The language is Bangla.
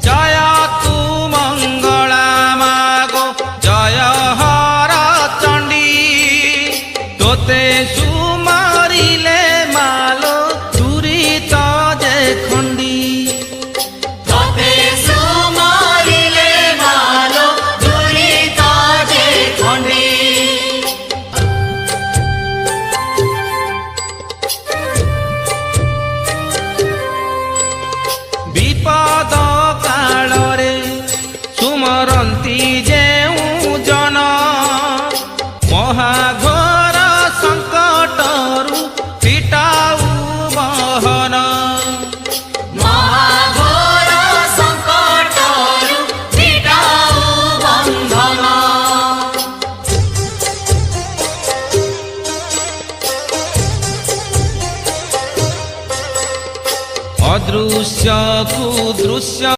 জয় তু মঙ্গলা মাগো জয় হর চণ্ডী তোতে সুমারিলে মালো দুরিত যে খণ্ডী তোতে সুমারিলে মালো দুরিত যে খণ্ডী বিপদ কাଳରେ ସୁମରନ୍ତି ଯେଉଁ ଜନ ମହାଘୋର ସଙ୍କଟରୁ ଫିଟାଉ ବହନ ମହାଘୋର ସଙ୍କଟରୁ ଫିଟାଉ ବନ୍ଧନ ଅଦୃଶ୍ୟକୁ ଦୃଶ୍ୟ